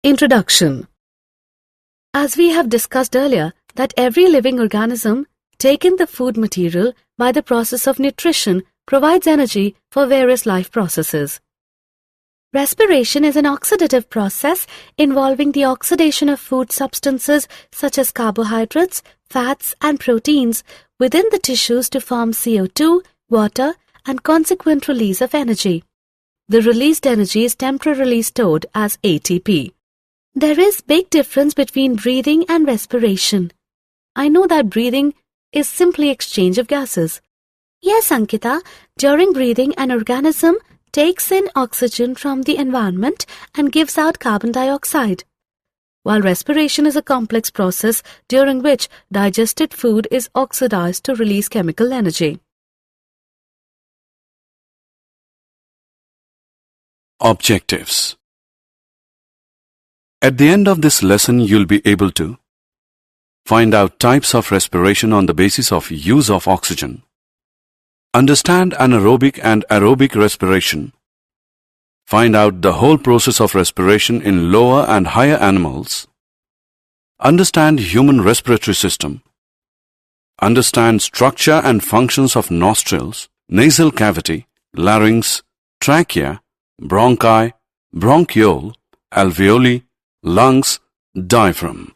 Introduction. As we have discussed earlier, that every living organism take in the food material by the process of nutrition provides energy for various life processes. Respiration is an oxidative process involving the oxidation of food substances such as carbohydrates, fats and proteins within the tissues to form CO2, water and consequent release of energy. The released energy is temporarily stored as ATP. There is big difference between breathing and respiration. I know that breathing is simply exchange of gases. Yes, Ankita, during breathing an organism takes in oxygen from the environment and gives out carbon dioxide, while respiration is a complex process during which digested food is oxidized to release chemical energy. Objectives. At the end of this lesson, you'll be able to find out types of respiration on the basis of use of oxygen, understand anaerobic and aerobic respiration, find out the whole process of respiration in lower and higher animals, understand human respiratory system, understand structure and functions of nostrils, nasal cavity, larynx, trachea, bronchi, bronchiole, alveoli, lungs, diaphragm.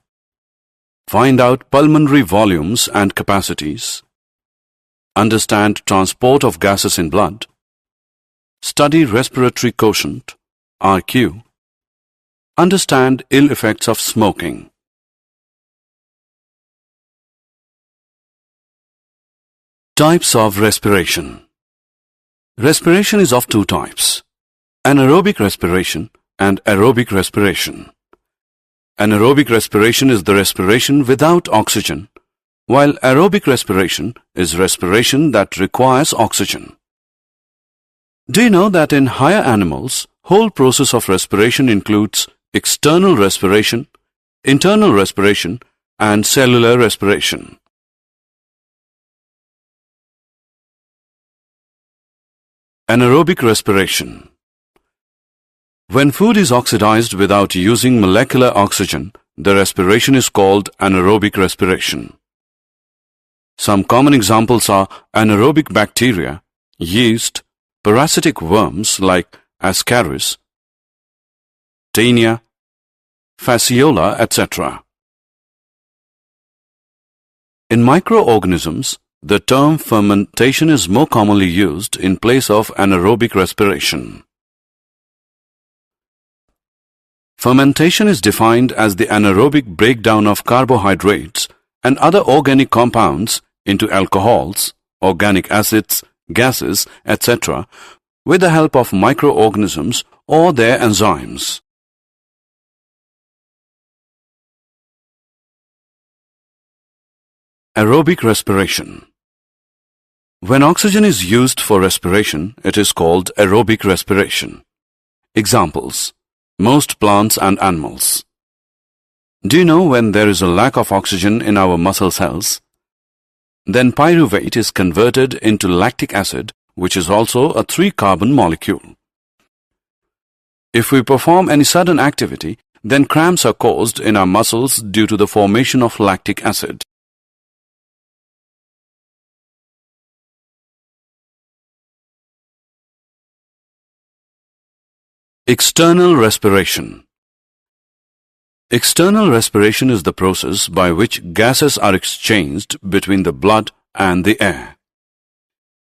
Find out pulmonary volumes and capacities. Understand transport of gases in blood. Study respiratory quotient, RQ. Understand ill effects of smoking. Types of respiration. Respiration is of two types: anaerobic respiration and aerobic respiration. Anaerobic respiration is the respiration without oxygen, while aerobic respiration is respiration that requires oxygen. Do you know that in higher animals, whole process of respiration includes external respiration, internal respiration, and cellular respiration? Anaerobic respiration. When food is oxidized without using molecular oxygen, the respiration is called anaerobic respiration. Some common examples are anaerobic bacteria, yeast, parasitic worms like Ascaris, Taenia, Fasciola, etc. In microorganisms, the term fermentation is more commonly used in place of anaerobic respiration. Fermentation is defined as the anaerobic breakdown of carbohydrates and other organic compounds into alcohols, organic acids, gases, etc. with the help of microorganisms or their enzymes. Aerobic respiration. When oxygen is used for respiration, it is called aerobic respiration. Examples: most plants and animals. Do you know when there is a lack of oxygen in our muscle cells? Then pyruvate is converted into lactic acid, which is also a 3-carbon molecule. If we perform any sudden activity, then cramps are caused in our muscles due to the formation of lactic acid. External respiration. External respiration is the process by which gases are exchanged between the blood and the air.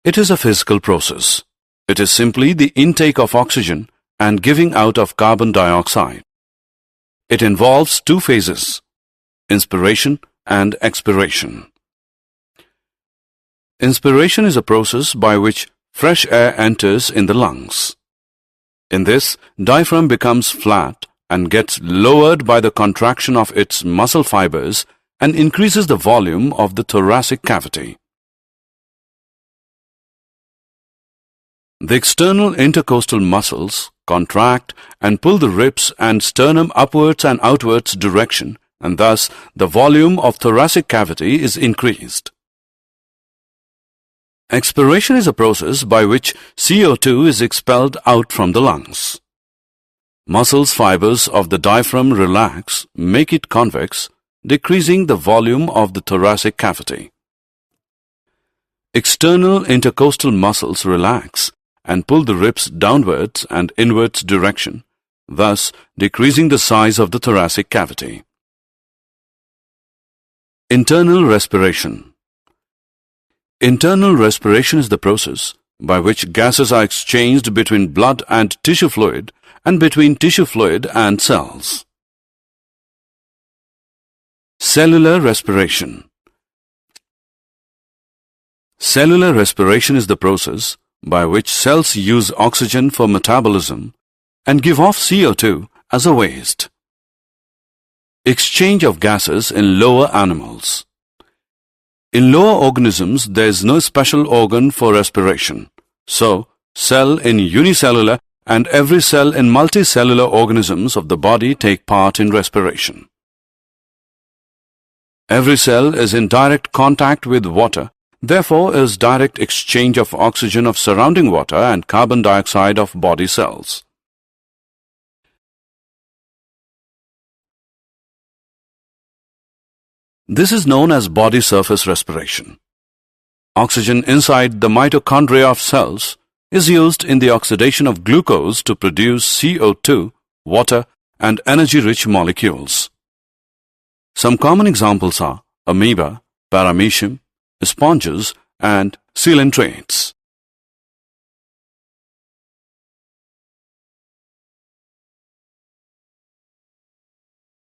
It is a physical process. It is simply the intake of oxygen and giving out of carbon dioxide. It involves two phases: inspiration and expiration. Inspiration is a process by which fresh air enters in the lungs. In this, diaphragm becomes flat and gets lowered by the contraction of its muscle fibers and increases the volume of the thoracic cavity. The external intercostal muscles contract and pull the ribs and sternum upwards and outwards direction, and thus the volume of thoracic cavity is increased. Expiration is a process by which CO2 is expelled out from the lungs. Muscles fibers of the diaphragm relax, make it convex, decreasing the volume of the thoracic cavity. External intercostal muscles relax and pull the ribs downwards and inwards direction, thus decreasing the size of the thoracic cavity. Internal respiration. Internal respiration is the process by which gases are exchanged between blood and tissue fluid and between tissue fluid and cells. Cellular respiration. Cellular respiration is the process by which cells use oxygen for metabolism and give off CO2 as a waste. Exchange of gases in lower animals. In lower organisms, there is no special organ for respiration. So, cell in unicellular and every cell in multicellular organisms of the body take part in respiration. Every cell is in direct contact with water, therefore is direct exchange of oxygen of surrounding water and carbon dioxide of body cells. This is known as body surface respiration. Oxygen inside the mitochondria of cells is used in the oxidation of glucose to produce CO2, water, and energy-rich molecules. Some common examples are amoeba, paramecium, sponges, and coelentrates.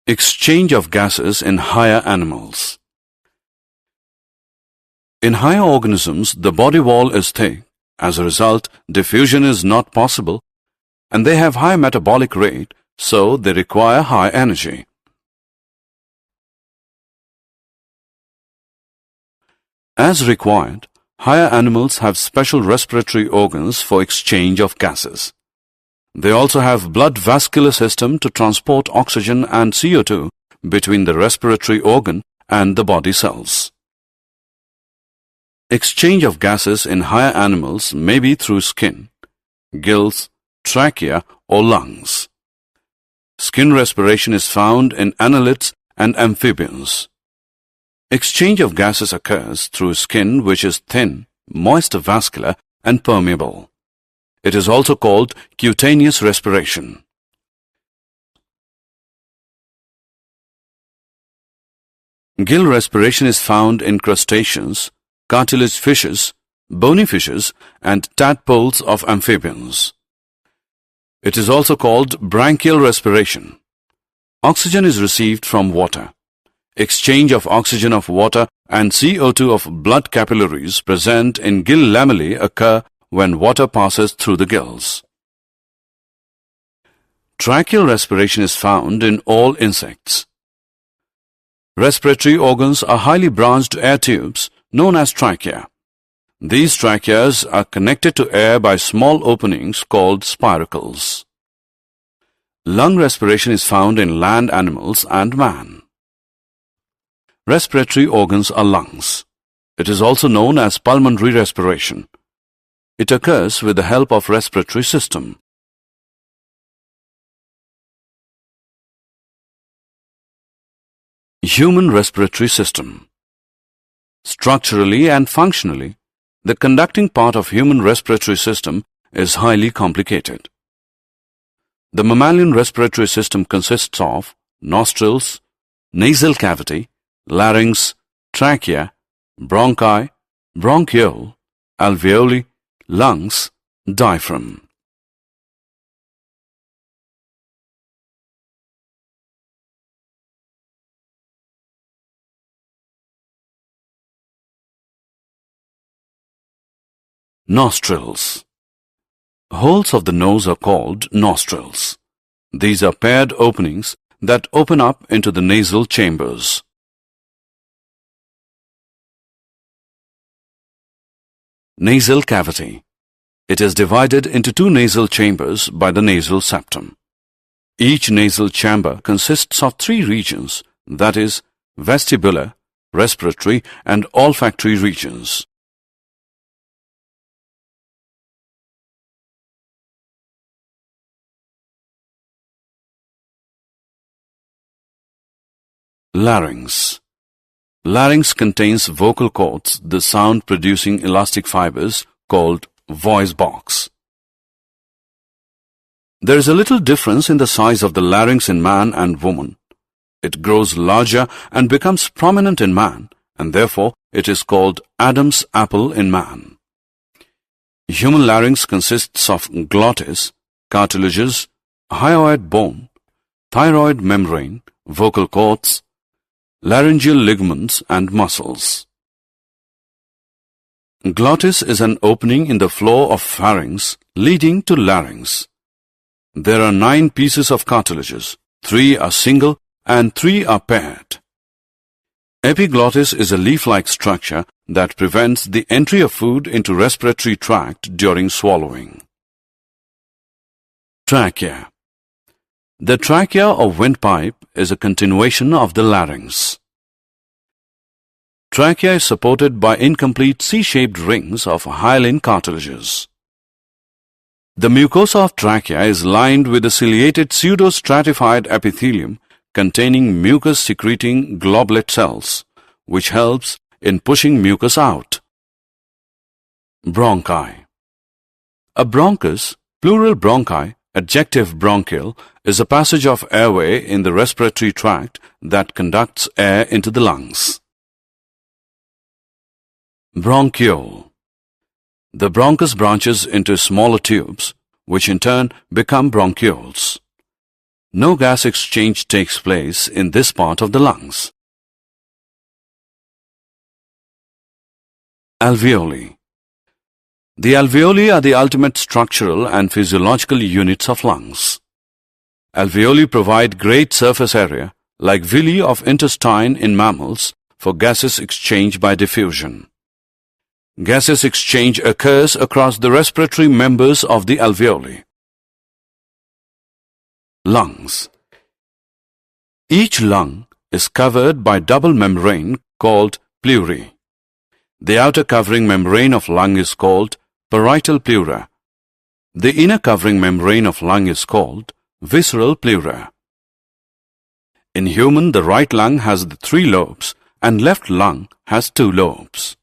Exchange of gases in higher animals. In higher organisms, the body wall is thick. As a result, diffusion is not possible, and they have high metabolic rate, so they require high energy. As required, higher animals have special respiratory organs for exchange of gases. They also have blood vascular system to transport oxygen and CO2 between the respiratory organ and the body cells. Exchange of gases in higher animals may be through skin, gills, trachea, or lungs. Skin respiration is found in annelids and amphibians. Exchange of gases occurs through skin which is thin, moist vascular, and permeable. It is also called cutaneous respiration. Gill respiration is found in crustaceans, cartilage fishes, bony fishes, and tadpoles of amphibians. It is also called branchial respiration. Oxygen is received from water. Exchange of oxygen of water and CO2 of blood capillaries present in gill lamellae occur when water passes through the gills. Tracheal respiration is found in all insects. Respiratory organs are highly branched air tubes known as trachea. These tracheas are connected to air by small openings called spiracles. Lung respiration is found in land animals and man. Respiratory organs are lungs. It is also known as pulmonary respiration. It occurs with the help of respiratory system. Human respiratory system. Structurally and functionally, the conducting part of human respiratory system is highly complicated. The mammalian respiratory system consists of nostrils, nasal cavity, larynx, trachea, bronchi, bronchiole, alveoli, lungs, diaphragm. Nostrils. Holes of the nose are called nostrils. These are paired openings that open up into the nasal chambers. Nasal cavity. It is divided into two nasal chambers by the nasal septum. Each nasal chamber consists of three regions, that is, vestibular, respiratory, and olfactory regions. Larynx. Larynx contains vocal cords, the sound-producing elastic fibers called voice box. There is a little difference in the size of the larynx in man and woman. It grows larger and becomes prominent in man, and therefore it is called Adam's apple in man. Human larynx consists of glottis, cartilages, hyoid bone, thyroid membrane, vocal cords, laryngeal ligaments and muscles. Glottis is an opening in the floor of pharynx leading to larynx. There are 9 pieces of cartilages, 3 are single and 3 are paired. Epiglottis is a leaf-like structure that prevents the entry of food into respiratory tract during swallowing. Trachea. The trachea or windpipe is a continuation of the larynx. Trachea is supported by incomplete C-shaped rings of hyaline cartilages. The mucosa of trachea is lined with a ciliated pseudostratified epithelium containing mucus-secreting globulate cells, which helps in pushing mucus out. Bronchi. A bronchus, plural bronchi, adjective bronchial, is a passage of airway in the respiratory tract that conducts air into the lungs. Bronchiole. The bronchus branches into smaller tubes, which in turn become bronchioles. No gas exchange takes place in this part of the lungs. Alveoli. The alveoli are the ultimate structural and physiological units of lungs. Alveoli provide great surface area, like villi of intestine in mammals, for gaseous exchange by diffusion. Gaseous exchange occurs across the respiratory members of the alveoli. Lungs. Each lung is covered by double membrane called pleurae. The outer covering membrane of lung is called parietal pleura. The inner covering membrane of lung is called visceral pleura. In human, the right lung has the 3 lobes and left lung has 2 lobes.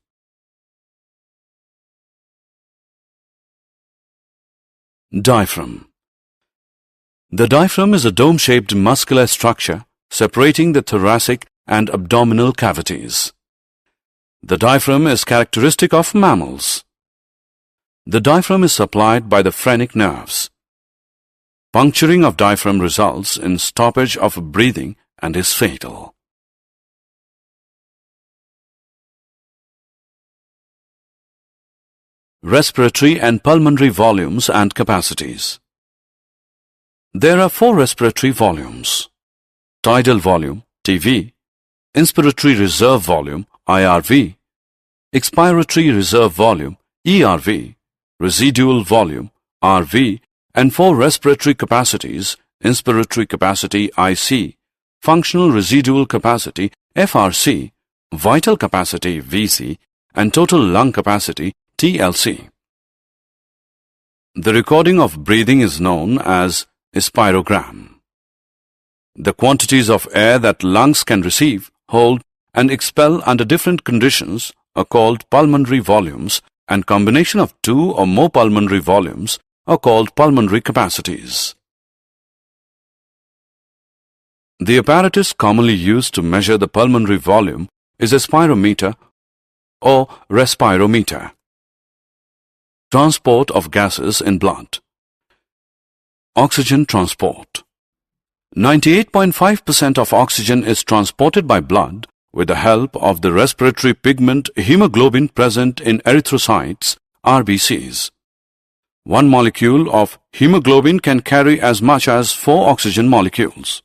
Diaphragm. The diaphragm is a dome-shaped muscular structure separating the thoracic and abdominal cavities. The diaphragm is characteristic of mammals. The diaphragm is supplied by the phrenic nerves. Puncturing of diaphragm results in stoppage of breathing and is fatal. Respiratory and pulmonary volumes and capacities. There are 4 respiratory volumes: tidal volume, TV, inspiratory reserve volume, IRV, expiratory reserve volume, ERV, residual volume, RV, and 4 respiratory capacities: inspiratory capacity, IC, functional residual capacity, FRC, vital capacity, VC, and total lung capacity, TLC. The recording of breathing is known as a spirogram. The quantities of air that lungs can receive, hold, and expel under different conditions are called pulmonary volumes, and combination of 2 or more pulmonary volumes are called pulmonary capacities. The apparatus commonly used to measure the pulmonary volume is a spirometer or respirometer. Transport of gases in blood. Oxygen transport. 98.5% of oxygen is transported by blood with the help of the respiratory pigment hemoglobin present in erythrocytes, RBCs. 1 molecule of hemoglobin can carry as much as 4 oxygen molecules.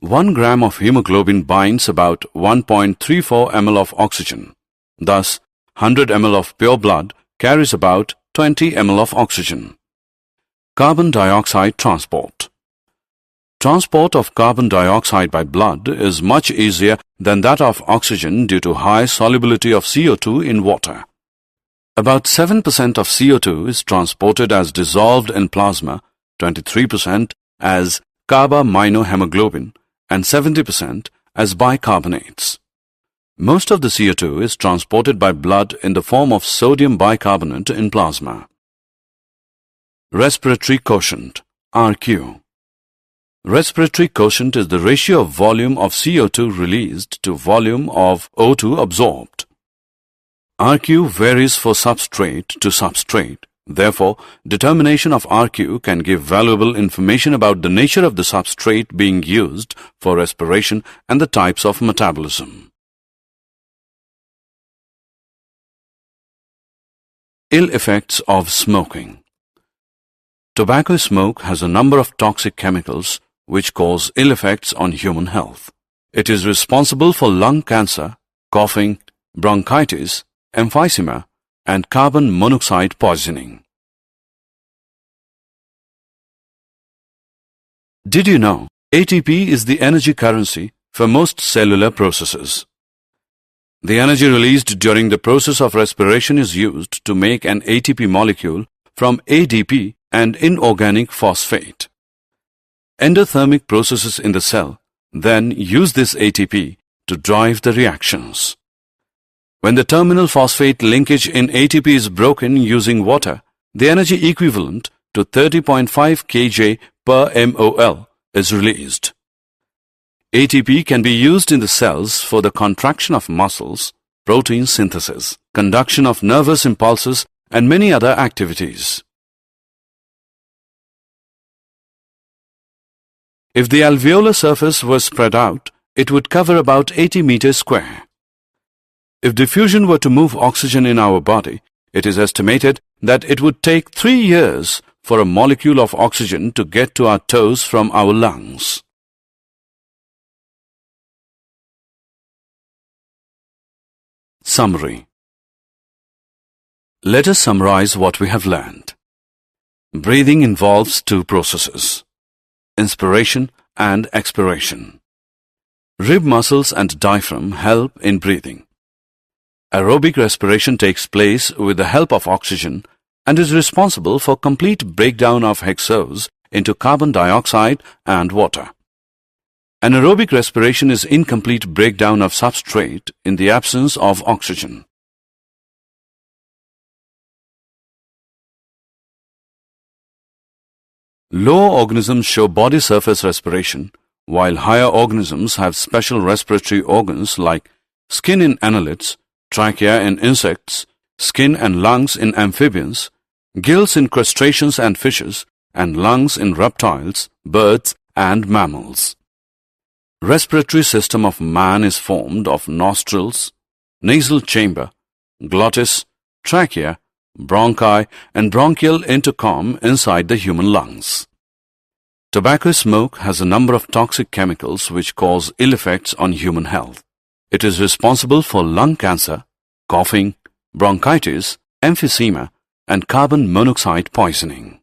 1 gram of hemoglobin binds about 1.34 ml of oxygen. Thus, 100 ml of pure blood carries about 20 ml of oxygen. Carbon dioxide transport. Transport of carbon dioxide by blood is much easier than that of oxygen due to high solubility of CO2 in water. About 7% of CO2 is transported as dissolved in plasma, 23% as carbaminohemoglobin, and 70% as bicarbonates. Most of the CO2 is transported by blood in the form of sodium bicarbonate in plasma. Respiratory quotient, RQ. Respiratory quotient is the ratio of volume of CO2 released to volume of O2 absorbed. RQ varies for substrate to substrate. Therefore, determination of RQ can give valuable information about the nature of the substrate being used for respiration and the types of metabolism. Ill effects of smoking. Tobacco smoke has a number of toxic chemicals which cause ill effects on human health. It is responsible for lung cancer, coughing, bronchitis, emphysema, and carbon monoxide poisoning. Did you know ATP is the energy currency for most cellular processes? The energy released during the process of respiration is used to make an ATP molecule from ADP and inorganic phosphate. Endothermic processes in the cell then use this ATP to drive the reactions. When the terminal phosphate linkage in ATP is broken using water, the energy equivalent to 30.5 kJ per mol is released. ATP can be used in the cells for the contraction of muscles, protein synthesis, conduction of nervous impulses, and many other activities. If the alveolar surface were spread out, it would cover about 80 meters square. If diffusion were to move oxygen in our body, it is estimated that it would take 3 years for a molecule of oxygen to get to our toes from our lungs. Summary. Let us summarize what we have learned. Breathing involves two processes: inspiration and expiration. Rib muscles and diaphragm help in breathing. Aerobic respiration takes place with the help of oxygen and is responsible for complete breakdown of hexose into carbon dioxide and water. Anaerobic respiration is incomplete breakdown of substrate in the absence of oxygen. Lower organisms show body surface respiration, while higher organisms have special respiratory organs like skin in annelids, trachea in insects, skin and lungs in amphibians, gills in crustaceans and fishes, and lungs in reptiles, birds, and mammals. Respiratory system of man is formed of nostrils, nasal chamber, glottis, trachea, bronchi, and bronchial intercom inside the human lungs. Tobacco smoke has a number of toxic chemicals which cause ill effects on human health. It is responsible for lung cancer, coughing, bronchitis, emphysema, and carbon monoxide poisoning.